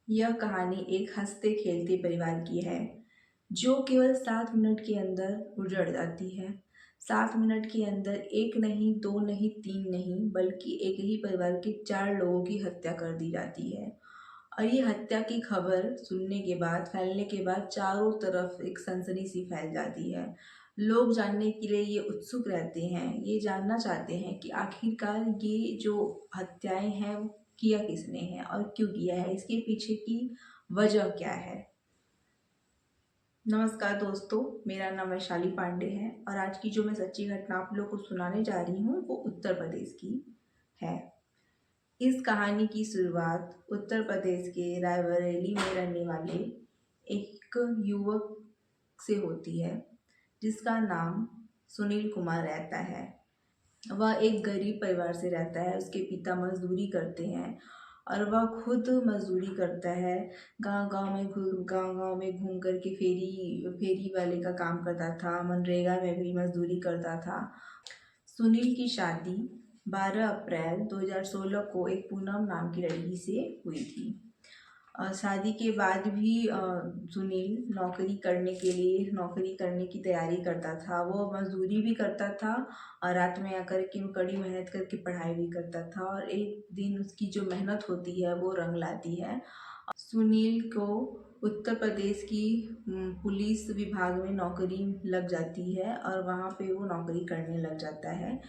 यह कहानी एक हंसते खेलते परिवार की है जो केवल 7 मिनट के अंदर उजड़ जाती है। 7 मिनट के अंदर एक नहीं, दो नहीं, तीन नहीं, बल्कि एक ही परिवार के 4 लोगों की हत्या कर दी जाती है। और ये हत्या की खबर सुनने के बाद, फैलने के बाद चारों तरफ एक सनसनी सी फैल जाती है। लोग जानने के लिए ये उत्सुक रहते हैं, ये जानना चाहते हैं कि आखिरकार ये जो हत्याएं हैं वो किया किसने है और क्यों किया है, इसके पीछे की वजह क्या है। नमस्कार दोस्तों, मेरा नाम वैशाली पांडे है और आज की जो मैं सच्ची घटना आप लोगों को सुनाने जा रही हूँ वो उत्तर प्रदेश की है। इस कहानी की शुरुआत उत्तर प्रदेश के रायबरेली में रहने वाले एक युवक से होती है जिसका नाम सुनील कुमार रहता है। वह एक गरीब परिवार से रहता है। उसके पिता मजदूरी करते हैं और वह खुद मजदूरी करता है। गांव गांव में घूम कर के फेरी फेरी वाले का काम करता था। मनरेगा में भी मजदूरी करता था। सुनील की शादी 12 अप्रैल 2016 को एक पूनम नाम की लड़की से हुई थी। शादी के बाद भी सुनील नौकरी करने की तैयारी करता था। वो मजदूरी भी करता था और रात में आकर के वो कड़ी मेहनत करके पढ़ाई भी करता था और एक दिन उसकी जो मेहनत होती है वो रंग लाती है। सुनील को उत्तर प्रदेश की पुलिस विभाग में नौकरी लग जाती है और वहाँ पे वो नौकरी करने लग जाता है।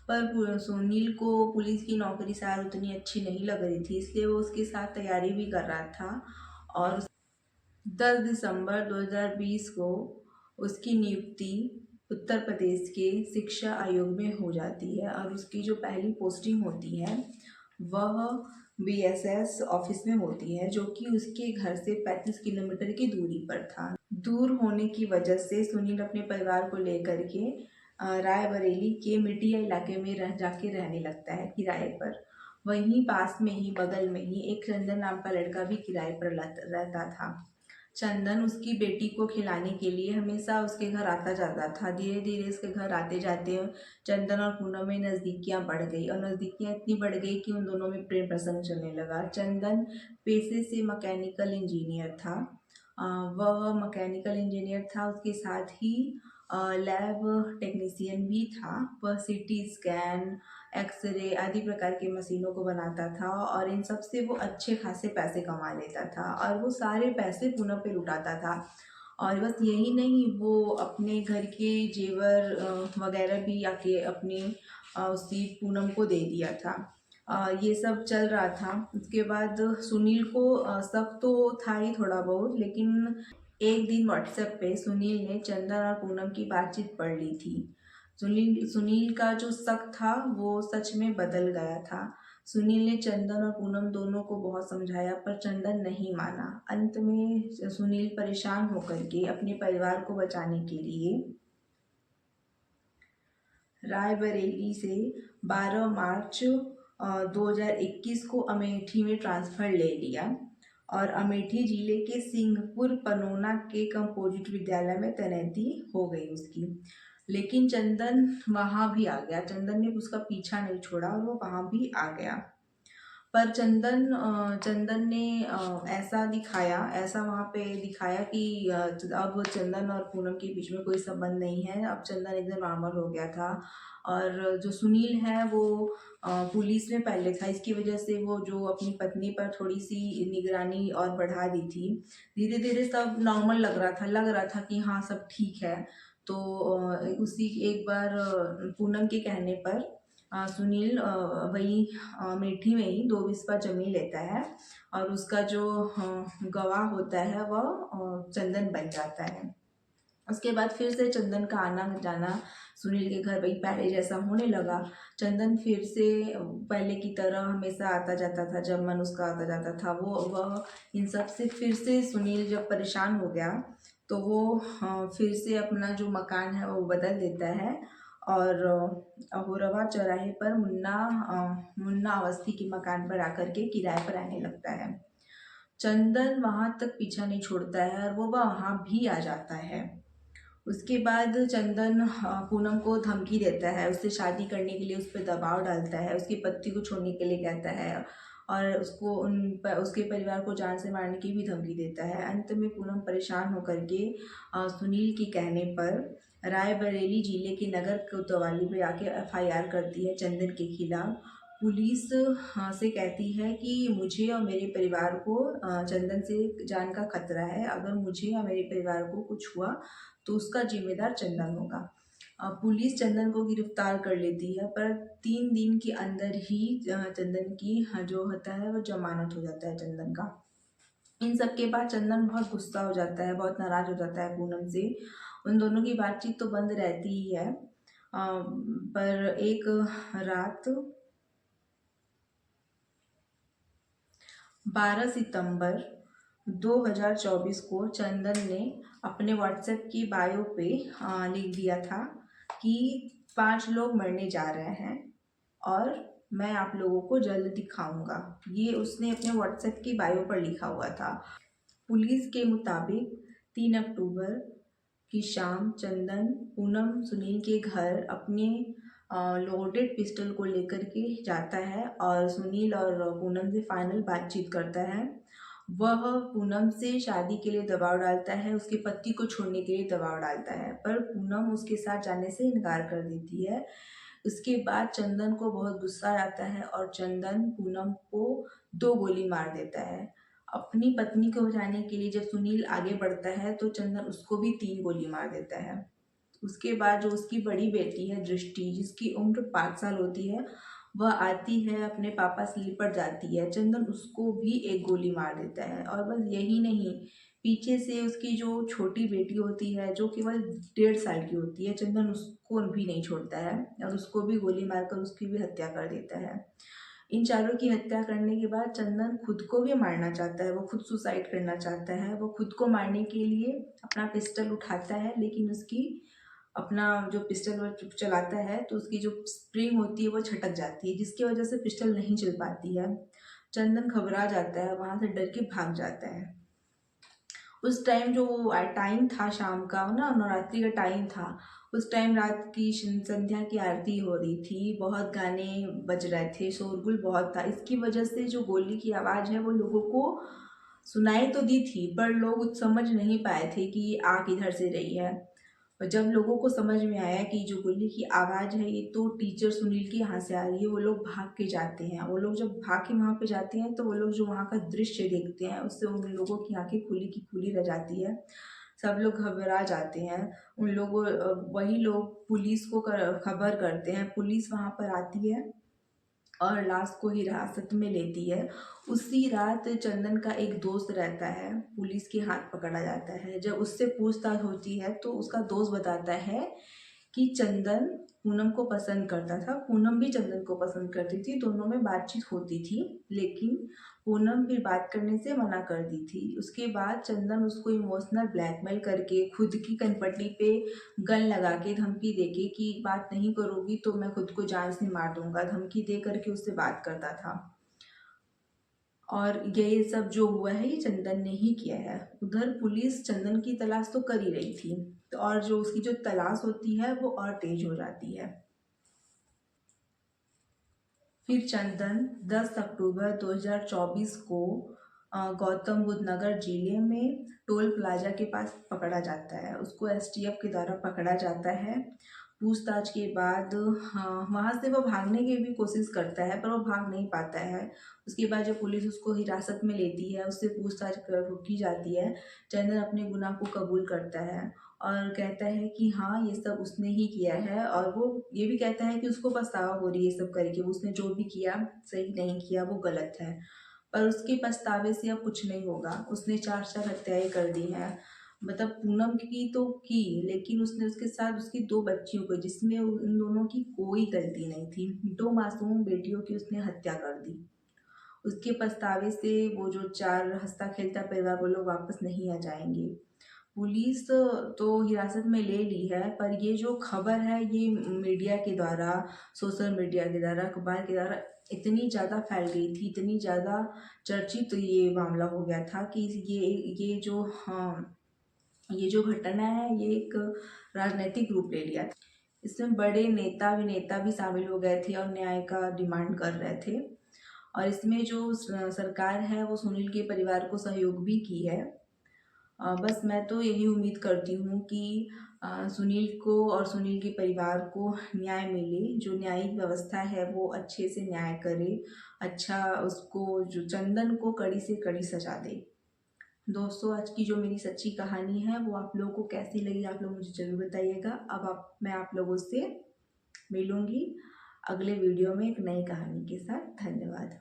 पर सुनील को पुलिस की नौकरी शायद उतनी अच्छी नहीं लग रही थी, इसलिए वो उसके साथ तैयारी भी कर रहा था। और 10 दिसंबर 2020 को उसकी नियुक्ति उत्तर प्रदेश के शिक्षा आयोग में हो जाती है और उसकी जो पहली पोस्टिंग होती है वह बीएसएस ऑफिस में होती है, जो कि उसके घर से 35 किलोमीटर की दूरी पर था। दूर होने की वजह से सुनील अपने परिवार को लेकर के रायबरेली के मिटिया इलाके में जाके रहने लगता है किराए पर। वहीं पास में ही, बगल में ही एक चंदन नाम का लड़का भी किराए पर रहता था। चंदन उसकी बेटी को खिलाने के लिए हमेशा उसके घर आता जाता था। धीरे धीरे उसके घर आते जाते चंदन और पूनम में नज़दीकियाँ बढ़ गई और नज़दीकियाँ इतनी बढ़ गई कि उन दोनों में प्रेम प्रसंग चलने लगा। चंदन पेशे से मैकेनिकल इंजीनियर था। वह मैकेनिकल इंजीनियर था, उसके साथ ही लैब टेक्नीशियन भी था। वह सीटी स्कैन, एक्सरे आदि प्रकार की मशीनों को बनाता था और इन सब से वो अच्छे खासे पैसे कमा लेता था और वो सारे पैसे पूनम पे लुटाता था। और बस यही नहीं, वो अपने घर के जेवर वगैरह भी आके अपनी उसी पूनम को दे दिया था। ये सब चल रहा था। उसके बाद सुनील को शक तो था ही थोड़ा बहुत, लेकिन एक दिन व्हाट्सएप पे सुनील ने चंदन और पूनम की बातचीत पढ़ ली थी। सुनील का जो शक था वो सच में बदल गया था। सुनील ने चंदन और पूनम दोनों को बहुत समझाया पर चंदन नहीं माना। अंत में सुनील परेशान होकर के अपने परिवार को बचाने के लिए रायबरेली से 12 मार्च 2021 को अमेठी में ट्रांसफ़र ले लिया और अमेठी जिले के सिंहपुर पनोना के कंपोजिट विद्यालय में तैनाती हो गई उसकी। लेकिन चंदन वहाँ भी आ गया। चंदन ने उसका पीछा नहीं छोड़ा और वो वहाँ भी आ गया। पर चंदन ने ऐसा वहाँ पे दिखाया कि अब चंदन और पूनम के बीच में कोई संबंध नहीं है। अब चंदन एकदम नॉर्मल हो गया था और जो सुनील है वो पुलिस में पहले था। इसकी वजह से वो जो अपनी पत्नी पर थोड़ी सी निगरानी और बढ़ा दी थी। धीरे धीरे सब नॉर्मल लग रहा था कि हाँ सब ठीक है। तो उसी एक बार पूनम के कहने पर सुनील वही अमेठी में ही 2 बिस्वा जमीन लेता है और उसका जो गवाह होता है वह चंदन बन जाता है। उसके बाद फिर से चंदन का आना जाना सुनील के घर वही पहले जैसा होने लगा। चंदन फिर से पहले की तरह हमेशा आता जाता था, जब मन उसका आता जाता था। वह इन सब से फिर से सुनील जब परेशान हो गया तो वो फिर से अपना जो मकान है वो बदल देता है और अहोरवा चौराहे पर मुन्ना अवस्थी के मकान पर आकर के किराए पर रहने लगता है। चंदन वहाँ तक पीछा नहीं छोड़ता है और वो वहाँ भी आ जाता है। उसके बाद चंदन पूनम को धमकी देता है, उससे शादी करने के लिए उस पर दबाव डालता है, उसकी पति को छोड़ने के लिए कहता है और उसके परिवार को जान से मारने की भी धमकी देता है। अंत में पूनम परेशान होकर के सुनील के कहने पर रायबरेली जिले के नगर कोतवाली में आके एफआईआर करती है चंदन के खिलाफ। पुलिस से कहती है कि मुझे और मेरे परिवार को चंदन से जान का खतरा है। अगर मुझे या मेरे परिवार को कुछ हुआ तो उसका जिम्मेदार चंदन होगा। पुलिस चंदन को गिरफ्तार कर लेती है, पर 3 दिन के अंदर ही चंदन की जो होता है वो जमानत हो जाता है चंदन का। इन सब के बाद चंदन बहुत गुस्सा हो जाता है, बहुत नाराज हो जाता है पूनम से। उन दोनों की बातचीत तो बंद रहती ही है। पर एक रात 12 सितंबर 2024 को चंदन ने अपने व्हाट्सएप की बायो पे लिख दिया था कि 5 लोग मरने जा रहे हैं और मैं आप लोगों को जल्द दिखाऊंगा। ये उसने अपने व्हाट्सएप की बायो पर लिखा हुआ था। पुलिस के मुताबिक 3 अक्टूबर की शाम चंदन पूनम सुनील के घर अपने लोडेड पिस्टल को लेकर के जाता है और सुनील और पूनम से फाइनल बातचीत करता है। वह पूनम से शादी के लिए दबाव डालता है, उसके पति को छोड़ने के लिए दबाव डालता है, पर पूनम उसके साथ जाने से इनकार कर देती है। उसके बाद चंदन को बहुत गुस्सा आता है और चंदन पूनम को 2 गोली मार देता है। अपनी पत्नी को बचाने के लिए जब सुनील आगे बढ़ता है तो चंदन उसको भी 3 गोली मार देता है। उसके बाद जो उसकी बड़ी बेटी है दृष्टि, जिसकी उम्र 5 साल होती है, वह आती है, अपने पापा से लिपट जाती है। चंदन उसको भी 1 गोली मार देता है। और बस यही नहीं, पीछे से उसकी जो छोटी बेटी होती है जो केवल 1.5 साल की होती है, चंदन उसको भी नहीं छोड़ता है और उसको भी गोली मारकर उसकी भी हत्या कर देता है। इन चारों की हत्या करने के बाद चंदन खुद को भी मारना चाहता है, वो खुद सुसाइड करना चाहता है। वो खुद को मारने के लिए अपना पिस्टल उठाता है, लेकिन उसकी अपना जो पिस्टल वो चलाता है तो उसकी जो स्प्रिंग होती है वो छटक जाती है, जिसकी वजह से पिस्टल नहीं चल पाती है। चंदन घबरा जाता है, वहाँ से डर के भाग जाता है। उस टाइम जो टाइम था शाम का ना, नवरात्रि का टाइम था, उस टाइम रात की संध्या की आरती हो रही थी, बहुत गाने बज रहे थे, शोरगुल बहुत था। इसकी वजह से जो गोली की आवाज़ है वो लोगों को सुनाई तो दी थी, पर लोग समझ नहीं पाए थे कि आ किधर से रही है। और जब लोगों को समझ में आया कि जो गोली की आवाज़ है ये तो टीचर सुनील के यहाँ से आ रही है, वो लोग भाग के जाते हैं। वो लोग जब भाग के वहाँ पे जाते हैं तो वो लोग जो वहाँ का दृश्य देखते हैं उससे उन लोगों की आंखें खुली की खुली रह जाती है। सब लोग घबरा जाते हैं। उन लोगों वही लोग पुलिस को खबर करते हैं। पुलिस वहाँ पर आती है और लाश को हिरासत में लेती है। उसी रात चंदन का एक दोस्त रहता है, पुलिस के हाथ पकड़ा जाता है। जब उससे पूछताछ होती है तो उसका दोस्त बताता है कि चंदन पूनम को पसंद करता था, पूनम भी चंदन को पसंद करती थी, दोनों में बातचीत होती थी, लेकिन पूनम फिर बात करने से मना कर दी थी। उसके बाद चंदन उसको इमोशनल ब्लैकमेल करके खुद की कनपट्टी पे गन लगा के धमकी देके कि बात नहीं करोगी तो मैं खुद को जान से मार दूंगा, धमकी दे करके उससे बात करता था। और ये सब जो हुआ है ये चंदन ने ही किया है। उधर पुलिस चंदन की तलाश तो कर ही रही थी, तो और जो उसकी जो तलाश होती है वो और तेज हो जाती है। फिर चंदन 10 अक्टूबर 2024 को गौतम बुद्ध नगर जिले में टोल प्लाजा के पास पकड़ा जाता है। उसको एसटीएफ के द्वारा पकड़ा जाता है। पूछताछ के बाद वहाँ से वो भागने की भी कोशिश करता है, पर वो भाग नहीं पाता है। उसके बाद जब पुलिस उसको हिरासत में लेती है, उससे पूछताछ की जाती है, चंदन अपने गुनाह को कबूल करता है और कहता है कि हाँ ये सब उसने ही किया है। और वो ये भी कहता है कि उसको पछतावा हो रही है ये सब करके, उसने जो भी किया सही नहीं किया, वो गलत है। पर उसके पछतावे से अब कुछ नहीं होगा। उसने 4 हत्याएं कर दी हैं। मतलब पूनम की तो की, लेकिन उसने उसके साथ उसकी 2 बच्चियों को, जिसमें उन दोनों की कोई गलती नहीं थी, 2 मासूम बेटियों की उसने हत्या कर दी। उसके पछतावे से वो जो 4 हंसता खेलता परिवार वो लोग वापस नहीं आ जाएंगे। पुलिस तो हिरासत में ले ली है, पर ये जो खबर है ये मीडिया के द्वारा, सोशल मीडिया के द्वारा, अखबार के द्वारा इतनी ज़्यादा फैल गई थी, इतनी ज़्यादा चर्चित तो ये मामला हो गया था कि ये जो हाँ, ये जो घटना है ये एक राजनीतिक रूप ले लिया था। इसमें बड़े नेता अभिनेता भी शामिल हो गए थे और न्याय का डिमांड कर रहे थे। और इसमें जो सरकार है वो सुनील के परिवार को सहयोग भी की है। बस मैं तो यही उम्मीद करती हूँ कि सुनील को और सुनील के परिवार को न्याय मिले, जो न्यायिक व्यवस्था है वो अच्छे से न्याय करे, अच्छा उसको जो चंदन को कड़ी से कड़ी सजा दे। दोस्तों, आज की जो मेरी सच्ची कहानी है वो आप लोगों को कैसी लगी आप लोग मुझे ज़रूर बताइएगा। अब मैं आप लोगों से मिलूँगी अगले वीडियो में एक नई कहानी के साथ। धन्यवाद।